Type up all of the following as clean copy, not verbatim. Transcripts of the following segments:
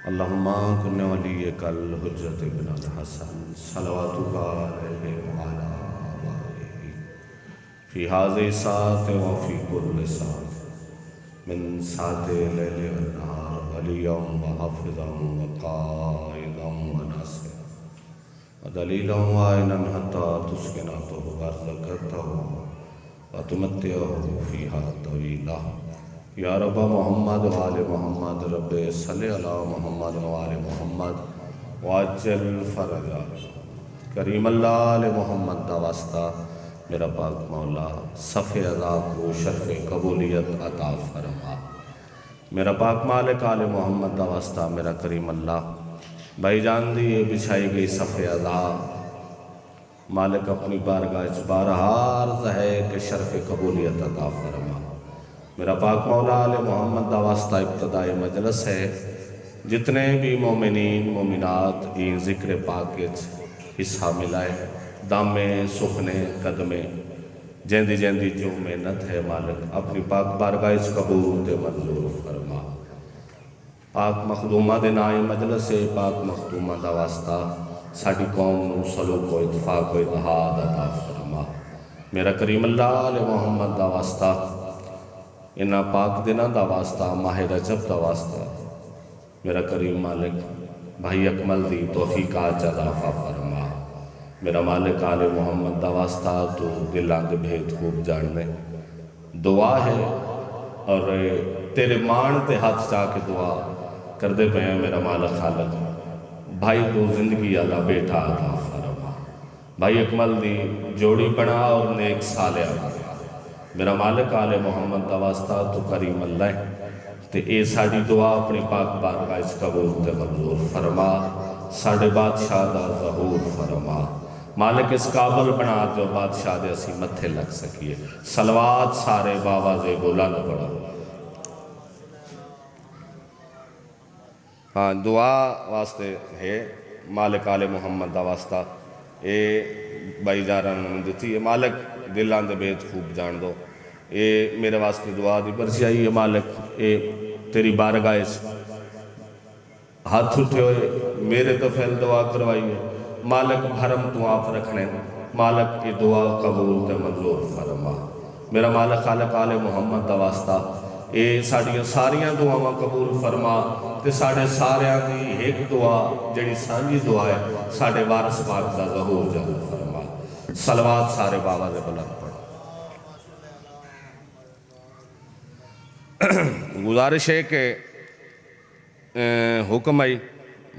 अल्लाहुम्मा कुन्ने वली कल हुज्जत इब्न अल हसन सलवातुका अलैहि व अला आबाइही फी हाज़िहि साअत व फी कुल्लि साअत मिन साअति लैलि व नहार वलिय्यम व हाफ़िज़म व क़ाइदम व नासिरा व दलीलन व ऐनन हत्ता तुस्किनतहु व अर्ज़क़तहु व तुमत्तिअहु फ़ीहा तवीला। या रब मोहम्मद वाले मोहम्मद रब्बे सल्लि अला मोहम्मद वाले मोहम्मद वाजल फरजा करीम अल्लाह आले मोहम्मद दा वास्ता मेरा पाक मौला सफ़े अज़ा को शर्फ़ कबूलियत अता फरमा। मेरा पाक मालिक आले मोहम्मद दा वास्ता मेरा करीम अल्लाह भाईजान दी ये बिछाई गई सफ़े अज़ा मालिक अपनी बारगाह बारहा अर्ज़ है कि शर्फ़ कबूलियत अता फरमा। मेरा पाक मौला आले मोहम्मद दा वास्ता इब्तिदाई मजलस है। जितने भी मोमिनीन मोमिनात इन ज़िक्र पाक हिस्सा मिलाए दामे सुखने कदमे जेंदी जेंदी जो मेहनत है मालिक अपनी पाक बारगाह कबूल ते मंजूर फरमा। पाक मखदूमा दे नाए मजलस है पाक मखदूमा दा वास्ता साडी कौम नूं सलूक व इत्तफाक व इत्तेहाद अता फरमा। मेरा करीम अल्लाह आले मोहम्मद दा वास्ता इन्हां पाक दिनां दा वास्ता माह रजब दा वास्ता मेरा करीम मालिक भाई अकमल दी तौफीकात इज़ाफ़ा फरमा। मेरा मालिक आले मोहम्मद दा वास्ता तो दिलां दे भेद खूब जानने दुआ है और तेरे मान ते हाथ चाके दुआ करदे पे मेरा मालिक खालक भाई तो जिंदगी आला बेटा अता फरमा। भाई अकमल दी जोड़ी बना और नेक साले मेरा मालिक आले मोहम्मद दा वास्ता तो करीम अल्लाह ते ए साडी दुआ अपनी पाक बारगाह कबूल ते मंजूर फरमा। साडे बादशाह दा ज़हूर फरमा। मालिक इस काबल बना दो बादशाह दे असी मत्थे लग सकिए। सलवात सारे बाबा जे बुलंद पढ़ो। हाँ दुआ वास्ते है मालिक आले मोहम्मद दा वास्ता ए भाई जारा दिती है। मालिक दिलां दे भेद खूब जान दो। ये मेरे वास्ते दुआ दी पर्ची आई है। मालिक ये तेरी बारगाह हाथ उठे हुए मेरे तो फैल दुआ करवाई है। मालिक भरम तू आप रखने मालिक की दुआ कबूल ते मंजूर फरमा। मेरा मालिक खालिक आले मोहम्मद दा वास्ता ये साड़ियाँ सारियां दुआवां कबूल फरमा ते साढ़े सारियां दी एक दुआ जड़ी सांझी दुआ है साढ़े वारिस पाक दा ज़हूर जरूर फरमा। सलवात सारे बाबा दे बुलंद पढ़ो। गुजारिश है कि हुक्म आई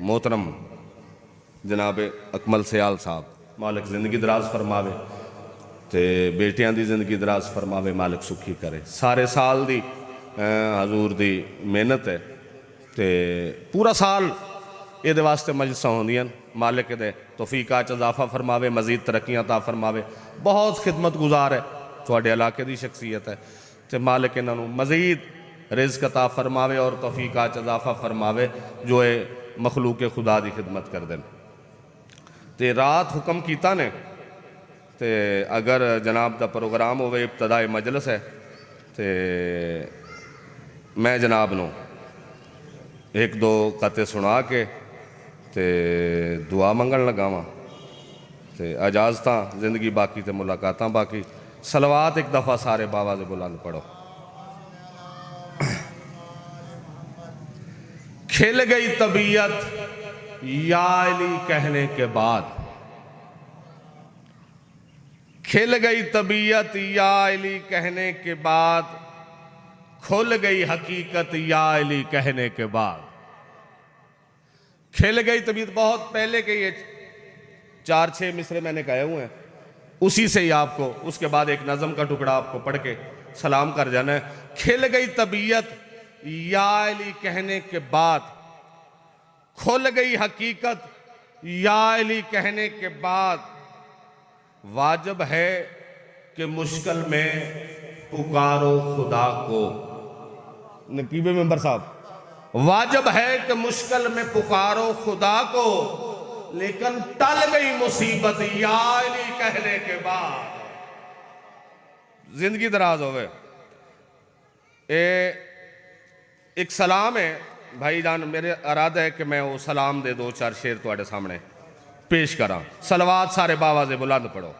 मोहतरम जनाब अकमल सियाल साहब मालिक ज़िंदगी दराज फरमावे ते बेटियां दी ज़िंदगी दराज फरमावे मालिक सुखी करे। सारे साल दी हजूर दी मेहनत है ते पूरा साल ये वास्ते मजलिसां होंदियां मालिक दे तौफीका च इज़ाफ़ा फरमावे मज़ीद तरक्कियां अता फरमावे। बहुत खिदमत गुजार है तुहाडे इलाके दी शख्सियत है तो मालिक इन्हों मज़ीद रिज़्क़ अता फरमावे और तौफीका च इज़ाफ़ा फरमावे जो है मखलूक खुदा की खिदमत कर दें। तो रात हुक्म किया ने तो अगर जनाब का प्रोग्राम होवे इब्तिदाई मजलिस है तो मैं जनाब नूं एक दो कते सुना के ते दुआ मंगन लगा वां ते इजाज़त जिंदगी बाकी तो मुलाकात बाकी। सलवात एक दफ़ा सारे बाबा से बुलंद पढ़ो। खिल गई तबीयत या अली कहने के बाद खिल गई तबीयत या अली कहने के बाद खुल गई हकीकत या अली कहने के बाद। खिल गई तबीयत बहुत पहले के ये 4-6 मिसरे मैंने कहे हुए हैं उसी से ही आपको उसके बाद एक नज़म का टुकड़ा आपको पढ़ के सलाम कर जाना है। खिल गई तबीयत या अली कहने के बाद खुल गई हकीकत या अली कहने के बाद। वाजिब है कि मुश्किल में पुकारो खुदा को। नकीबे मेंबर साहब वाजिब है कि मुश्किल में पुकारो खुदा को लेकिन टल गई मुसीबत या अली कहने के बाद। जिंदगी दराज होवे। एक सलाम है भाई जान मेरे इरादा है कि मैं वो सलाम दे 2-4 शेर तुहाडे सामने पेश करा। सलवात सारे बावाजे बुलंद पढ़ो।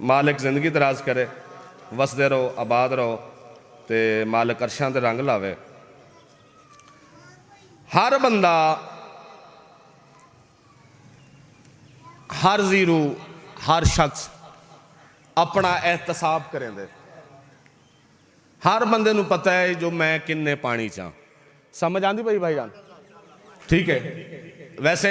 मालिक जिंदगी दराज करे, वसदे रहो, आबाद रहो, ते मालिक अरशां दे रंग लावे। हर बंदा, हर जीरू, हर शख्स अपना एहतसाब करेंदे। हर बंदे नूं पता है जो मैं किन्ने पानी चा। समझ आंदी भाई जान? ठीक है। वैसे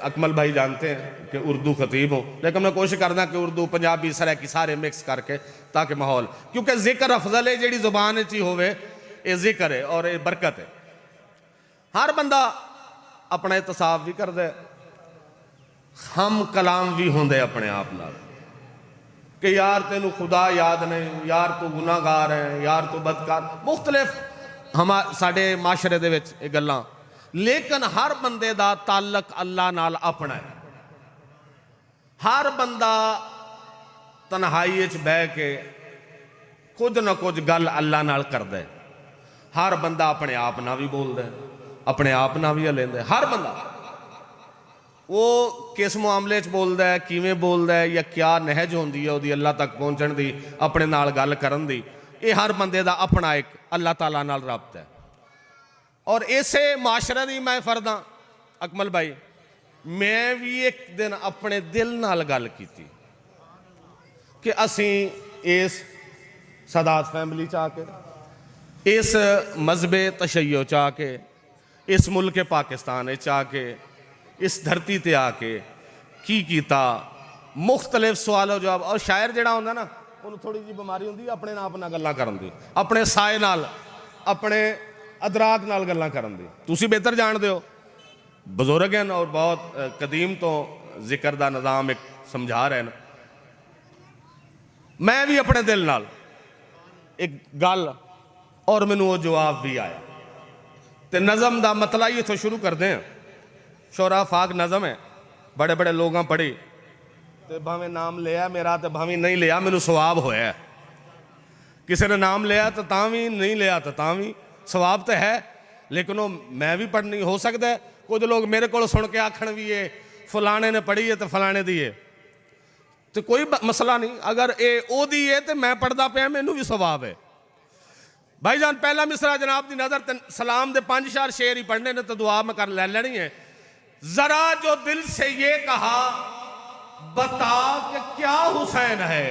अकमल भाई जानते हैं कि उर्दू खतीब हूँ, लेकिन मैं कोशिश करना कि उर्दू पंजाबी सराकी सारे मिक्स करके, ताकि माहौल, क्योंकि जिक्र अफजल है जी जुबान च ही होवे, ये जिक्र है और ये बरकत है। हर बंदा अपना एहतसाब भी करता है, हम कलाम भी होंगे अपने आप नाल कि यार तेनू खुदा याद नहीं, यार तू गुनाहगार है, यार तू बदकार, मुख्तलिफ साडे माशरे दे विच ये गल्लां। लेकिन हर बंदे दा ताल्लुक अल्लाह नाल अपना है। हर बंदा तन्हाई च बह के कुछ ना कुछ गल अल्लाह नाल करदा है। हर बंदा अपने आप नाल भी बोलदा है, अपने आप नाल भी हलेंदा है। हर बंदा वो किस मामले च बोलदा है, किवें बोलदा है, या क्या नहज होंदी है उहदी अल्लाह तक पहुंचण दी, अपने नाल गल करन दी, ये हर बंदे दा अपना एक अल्लाह ताला नाल राबता है। और इसे माशरे दी मैं फर्द हाँ अकमल भाई, मैं भी एक दिन अपने दिल नाल गल कीती कि असी इस सदात फैमिली च आके, इस मजहबे तशय्यो च आके, इस मुल्क पाकिस्तान च आके, इस धरती ते आके की कीता, मुख्तलिफ सवालों जवाब। और शायर जिहड़ा होंदा ना, उन्होंने थोड़ी जी बीमारी होंदी अपने आप नाल गल्लां करन दी, अपने साए नाल, अपने अदराक नाल गल्लां करन दी। तुसी बेहतर जानदे हो, बुजुर्ग हैं और बहुत कदीम तो जिक्र दा निज़ाम एक समझा रहे हैं। मैं भी अपने दिल नाल एक गल, और मैनू वो जवाब भी आया। तो नज़म दा मतला ही इत्थों शुरू करते हैं। शोरा फाक नज़म है, बड़े बड़े लोगों पढ़ी, तो भावें नाम लिया मेरा, तो भावें नहीं लिया, मैनू सवाब होया। किसी ने नाम लिया तो तां भी, नहीं लिया तो तां भी सवाब तो है। लेकिन वो मैं भी पढ़नी, हो सकता है कुछ लोग मेरे को सुन के आखण भी ये फलाने ने पढ़ी है तो फलाने दी है, तो कोई मसला नहीं। अगर ये ओदी है तो मैं पढ़ता पाया, मैनू भी सवाब है। भाईजान पहला मिसरा जनाब दी नज़र ते सलाम दे 5-4 शेर ही पढ़ने ने, तो दुआ में कर लेनी है। जरा जो दिल से ये कहा बता कि क्या हुसैन है।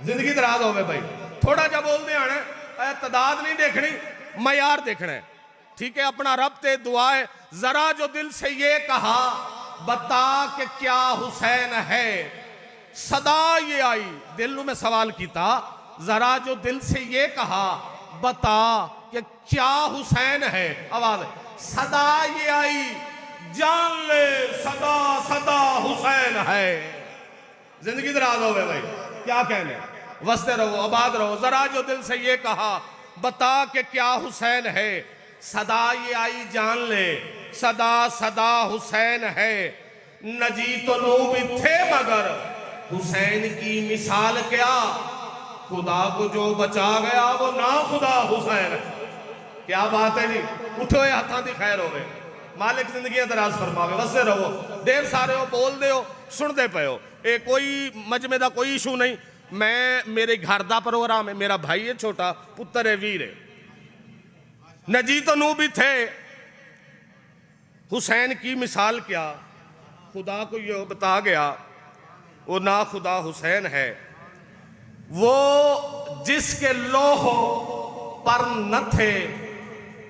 जिंदगी दराज हो भाई, थोड़ा जा बोलते आना, तादाद नहीं देखनी, मयार देखना है। ठीक है, अपना रब ते दुआ है। जरा जो दिल से ये कहा बता कि क्या हुसैन है, सदा ये आई, दिल में सवाल किया, जरा जो दिल से ये कहा बता कि क्या हुसैन है, आवाज सदा ये आई, जान ले सदा सदा हुसैन है। जिंदगी दराज हो भाई, क्या कहने, वसते रहो, आबाद रहो। जरा जो दिल से ये कहा बता कि क्या हुसैन है, सदा ये आई, जान ले सदा सदा हुसैन है। नजी तो लोग थे मगर हुसैन की मिसाल क्या, खुदा को जो बचा गया वो ना खुदा हुसैन। क्या बात है जी, उठो हाथों की खैर हो गए, मालिक जिंदगी दराज फरमावे। वसते रहो, देर सारे हो, बोलते हो, सुनते पे हो, ये कोई मजमे का कोई इशू नहीं। मैं मेरे घर का प्रोग्राम है, मेरा भाई है छोटा, पुत्र है, वीर है। नजी तो नू भी थे, हुसैन की मिसाल क्या, खुदा को ये बता गया वो ना खुदा हुसैन है। वो जिसके लोह पर न थे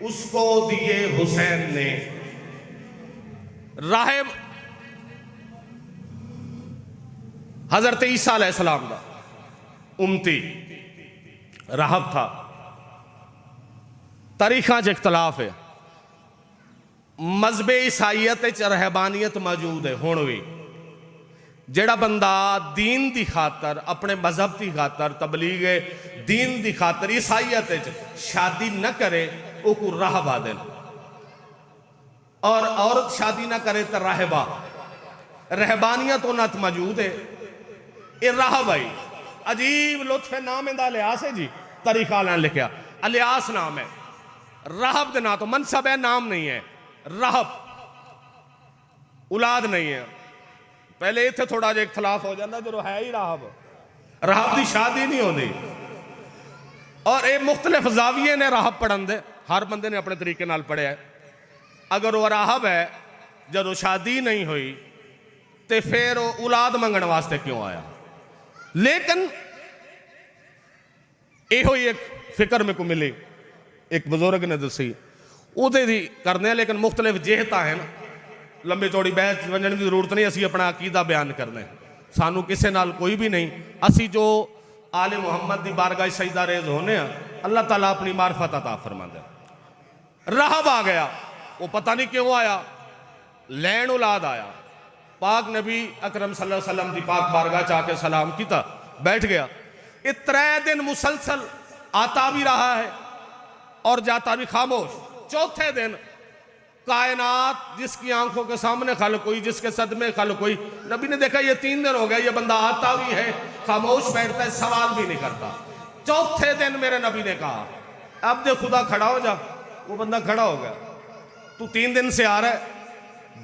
उसको दिए हुसैन ने। राहिब हजरत ईसा अलैहिस्सलाम का उम्मती राहब था। तारीखां च इख्तलाफ है, मजहबे ईसाईयत च रहबानियत मौजूद है हुण भी। जेड़ा बंदा दीन की खातर, अपने मजहब की खातर, तबलीग दीन की खातर ईसाईयत शादी न करे, वो को राहब आदे। और औरत शादी ना करे तो राहबा, रहबानियत उन्हें मौजूद है। ये राहब आई, अजीब लुत्फ नाम इंदा लिहाज है जी, तरीका ने लिखा अलियास नाम है, रहब दे ना तो मनसब है, नाम नहीं है। रहब औलाद नहीं है। पहले इतने थोड़ा जिहा इख्तलाफ हो जाता जो है ही रहब की शादी नहीं होती। और ये मुख्तलिफ जाविये ने रहब पढ़न दे, हर बंदे ने अपने तरीके नाल पढ़िया है। अगर वह रहब है जो शादी नहीं हुई तो फिर वो औलाद मंगने वास्ते क्यों आया? लेकिन यो ही एक फिक्र में को मिली, एक बुजुर्ग ने दसी उहदे दी करने, लेकिन मुख्तलिफ जेहता है ना, लंबी चौड़ी बहस वजन की जरूरत नहीं। असी अपना अकीदा बयान करने, सानू किसे नाल कोई भी नहीं। असी जो आले मुहम्मद की बारगाह सजदा रेज होने, अल्लाह ताला अपनी मार्फत अता फरमांदा। रहब आ गया, वो पता नहीं क्यों आया, लैन औलाद आया। पाक नबी अकरम सल्लल्लाहु अलैहि वसल्लम की पाक बारगाह चाके सलाम किया, बैठ गया। ये 3 दिन मुसलसल आता भी रहा है और जाता भी खामोश। चौथे दिन कायनात जिसकी आंखों के सामने खल कोई, जिसके सदमे खल कोई, नबी ने देखा ये 3 दिन हो गया, ये बंदा आता भी है, खामोश बैठता है, सवाल भी नहीं करता। चौथे दिन मेरे नबी ने कहा अब दे खुदा खड़ा हो जा। वो बंदा खड़ा हो गया। तू 3 दिन से आ रहा है,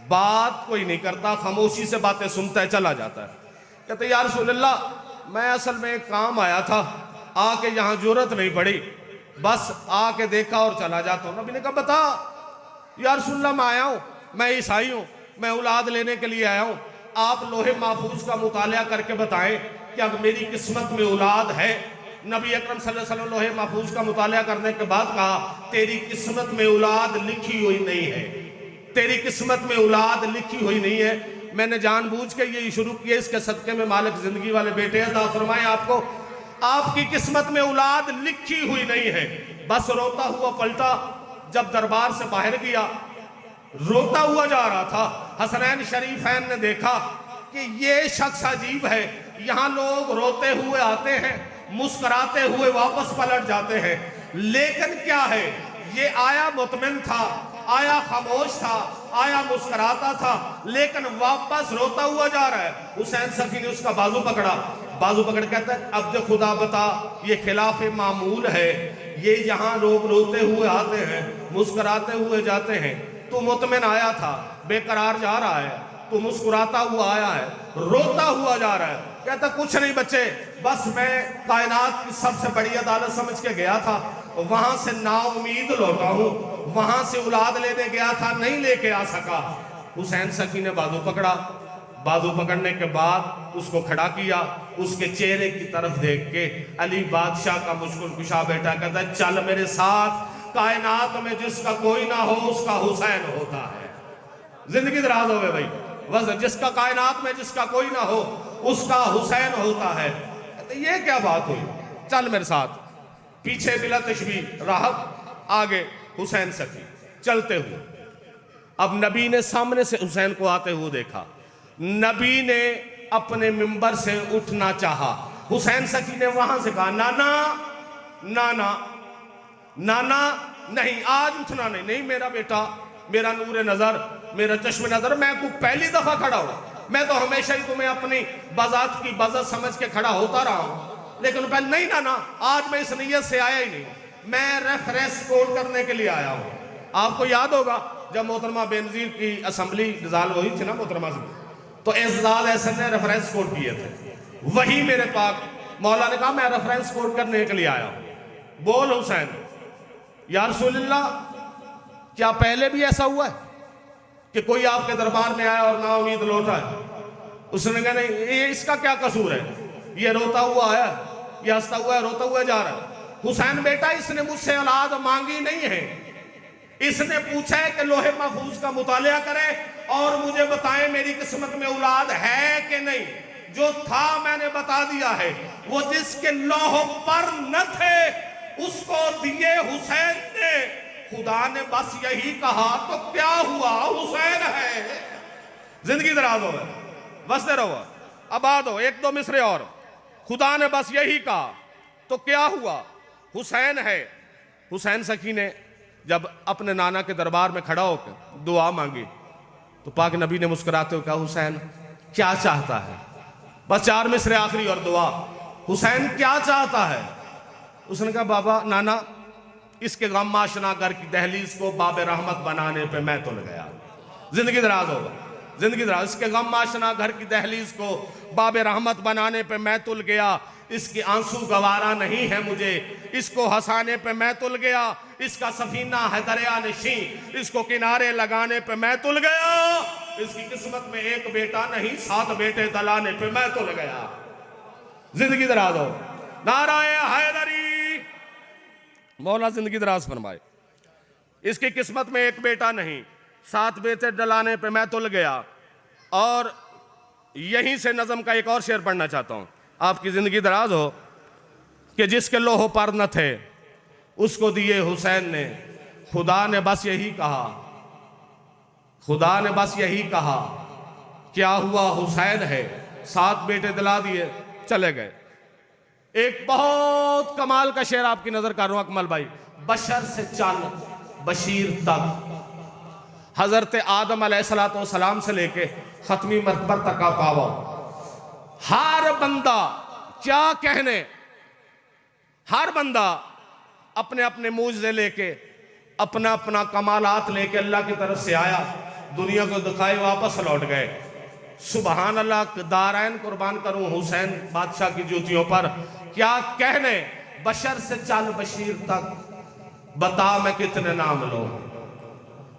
बात कोई नहीं करता, खामोशी से बातें सुनता है, चला जाता है। कहते या रसूलल्लाह मैं असल में एक काम आया था, आके यहाँ जरूरत नहीं पड़ी, बस आके देखा और चला जाता हूँ। नबी ने कहा बता। या रसूलल्लाह मैं आया हूँ, मैं ईसाई हूँ, मैं औलाद लेने के लिए आया हूँ। आप लोहे महफूज का मुतालिया करके बताएं कि अब मेरी किस्मत में औलाद है। नबी अकरम सल्लल्लाहु अलैहि वसल्लम लोहे महफूज का मुतालिया करने के बाद कहा तेरी किस्मत में औलाद लिखी हुई नहीं है, तेरी किस्मत में औलाद लिखी हुई नहीं है। मैंने जानबूझ के ये शुरू किया, इसके सदके में मालिक जिंदगी वाले बेटे अता फरमाए आपको, आपकी किस्मत में औलाद लिखी हुई नहीं है। बस रोता हुआ पलटा, जब दरबार से बाहर गया रोता हुआ जा रहा था। हसनैन शरीफैन ने देखा कि ये शख्स अजीब है, यहाँ लोग रोते हुए आते हैं, मुस्कुराते हुए वापस पलट जाते हैं, लेकिन क्या है ये आया मुतमिन था, आया खामोश था, आया मुस्कुराता था, लेकिन वापस रोता हुआ जा रहा है। हुसैन सखी ने उसका बाजू पकड़ा, बाजू पकड़ कहता है अब जो खुदा बता ये खिलाफ मामूल है, ये यहाँ लोग रोते हुए आते हैं, मुस्कुराते हुए जाते हैं, तू मुतमिन आया था, बेकरार जा रहा है, तू मुस्कुराता हुआ आया है, रोता हुआ जा रहा है। कहता कुछ नहीं बच्चे, बस मैं कायनात की सबसे बड़ी अदालत समझ के गया था, वहां से नाउमीद लौटा हूं, वहां से औलाद लेने गया था, नहीं लेके आ सका। हुसैन सखी ने बाजू पकड़ा, बाजू पकड़ने के बाद उसको खड़ा किया, उसके चेहरे की तरफ देख के अली बादशाह का मुश्किल कुशा बेटा कहता है चल मेरे साथ, कायनात में जिसका कोई ना हो उसका हुसैन होता है। जिंदगी दराज हो गए भाई, बस जिसका कायनात में जिसका कोई ना हो उसका हुसैन होता है। कहते ये क्या बात हुई, चल मेरे साथ। पीछे बिला तशबी राहब, आगे हुसैन सखी चलते हुए। अब नबी ने सामने से हुसैन को आते हुए देखा, नबी ने अपने मिंबर से उठना चाहा, हुसैन सखी ने वहां से कहा नाना नाना नाना नहीं, आज उठना नहीं, नहीं मेरा बेटा, मेरा नूर नजर, मेरा चश्मे नजर, मैं को पहली दफा खड़ा हूं, मैं तो हमेशा ही तुम्हें अपनी बाजात की बाजत समझ के खड़ा होता रहा हूं, लेकिन पहले नहीं नाना, आज मैं इस नीयत से आया ही नहीं, मैं रेफरेंस कोड करने के लिए आया हूं। आपको याद होगा जब मोहतरमा बेनजीर की असेंबली डिजाल्व हुई थी ना मोहतरमा से, तो एजाज एहसन ने रेफरेंस कोड किए थे, वही मेरे पास मौला ने कहा मैं रेफरेंस कोड करने के लिए आया हूं। बोल हुसैन, या रसूलल्लाह क्या पहले भी ऐसा हुआ है कि कोई आपके दरबार में आया और ना उम्मीद लौटा है? उसने कहा नहीं, ये इसका क्या कसूर है, ये रोता हुआ आया, ये हंसता हुआ है, रोता हुआ जा रहा है। हुसैन बेटा इसने मुझसे औलाद मांगी नहीं है, इसने पूछा है कि लोहे महफूज का मुतालिया करें और मुझे बताएं मेरी किस्मत में औलाद है कि नहीं। जो था मैंने बता दिया है, वो जिसके लौह पर न थे उसको दिए हुसैन ने, खुदा ने बस यही कहा तो क्या हुआ, हुसैन है। जिंदगी दराज हो, बसते रहो, आबाद हो। एक दो मिसरे और, खुदा ने बस यही कहा तो क्या हुआ, हुसैन है। हुसैन सखी ने जब अपने नाना के दरबार में खड़ा होकर दुआ मांगी तो पाक नबी ने मुस्कुराते हुए कहा हुसैन क्या चाहता है। बस 4 मिसरे आखिरी और दुआ, हुसैन क्या चाहता है। उसने कहा बाबा नाना इसके गम आशना घर की दहलीज को बाब रहमत बनाने पे मैं तुल गया। जिंदगी दराज होगा, जिंदगी दराज। इसके गम आशना घर की दहलीज को बाब रहमत बनाने पे मैं तुल गया। इसके आंसू गवारा नहीं है मुझे, इसको हंसाने पे मैं तुल गया। इसका सफीना है दरिया नशी, इसको किनारे लगाने पे मैं तुल गया। इसकी किस्मत में एक बेटा नहीं 7 बेटे दलाने पे मैं तुल गया। जिंदगी दराज हो, नाराए हैदरी। मौला जिंदगी दराज फरमाए। इसकी किस्मत में एक बेटा नहीं 7 बेटे डलाने पे मैं तुल गया। और यहीं से नज़म का एक और शेर पढ़ना चाहता हूं। आपकी जिंदगी दराज हो कि जिसके लोहो पर न थे उसको दिए हुसैन ने। खुदा ने बस यही कहा, खुदा ने बस यही कहा, क्या हुआ हुसैन है। 7 बेटे दिला दिए, चले गए। एक बहुत कमाल का शेर आपकी नजर कर रहा हूं अकमल भाई। बशर से चल बशीर तक, हजरत आदम अलैहिस्सलाम से लेके खत्मी मरतबा तक का पावा। हर बंदा क्या कहने, हर बंदा अपने अपने मूजज़े लेके, अपना अपना कमालात लेके अल्लाह की तरफ से आया, दुनिया को दिखाए, वापस लौट गए। सुबहान अल्लाह, दारैन कुर्बान करूं हुसैन बादशाह की जूतियों पर। क्या कहने, बशर से चल बशीर तक, बता मैं कितने नाम लूं।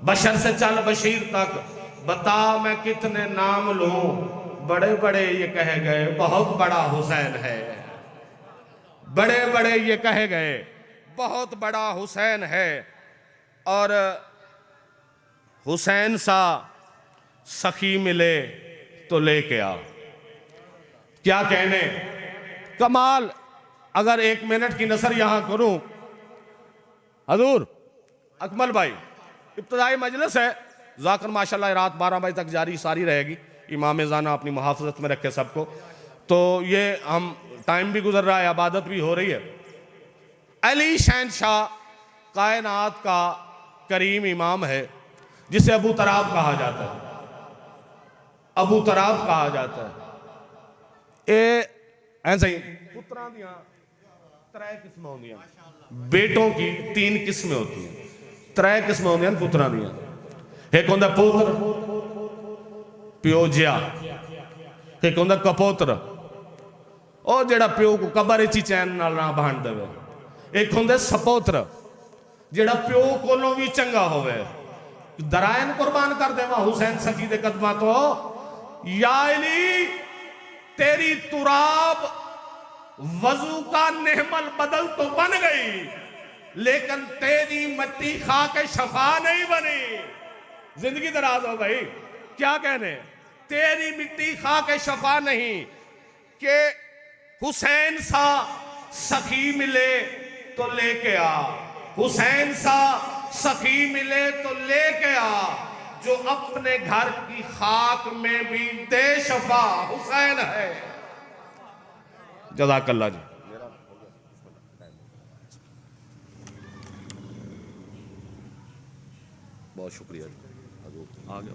बशर से चल बशीर तक, बता मैं कितने नाम लूं। बड़े बड़े ये कहे गए बहुत बड़ा हुसैन है, बड़े बड़े ये कहे गए बहुत बड़ा हुसैन है। और हुसैन सा सखी मिले तो लेके आ। क्या कहने, कमाल। अगर 1 मिनट की नजर यहां करूं, हजूर अकमल भाई, इब्तदाई मजलिस है, जाकर माशाल्लाह रात 12 बजे तक जारी सारी रहेगी। इमाम ज़ाना अपनी मुहाफ़ज़त में रखे सबको। तो ये हम टाइम भी गुजर रहा है, इबादत भी हो रही है। अली शहनशाह कायनात का करीम इमाम है, जिसे अबू तराब कहा जाता है, अबू तराब कहा जाता है। ऐसे ही पुत्रा दियां 3 किस्में होंदियां, बेटों की 3 किस्में होती हैं। 3 किस्में होंदियां पुत्रा दियां। एक होंदा पुत्र प्यो जिया, एक होंदा कपोत्र, ओ जेड़ा प्यो को कबर च चैन नाल ना बहान देवे। एक होंदा सपोत्र, जेड़ा प्यो कोलों भी चंगा होवे। दरायन कुर्बान कर देवा हुसैन सखी दे कदमां तो। या अली तेरी तुराब वजू का नेहमल बदल तो बन गई, लेकिन तेरी मट्टी खा के शफा नहीं बनी। जिंदगी दराज हो भाई। क्या कहने, तेरी मिट्टी खा के शफा नहीं। कि हुसैन सा सखी मिले तो लेके आ, हुसैन सा सखी मिले तो लेके आ, जो अपने घर की खाक में भी दे शफा हुसैन है। जज़ाकल्लाह जी। बहुत शुक्रिया जी, आ गया।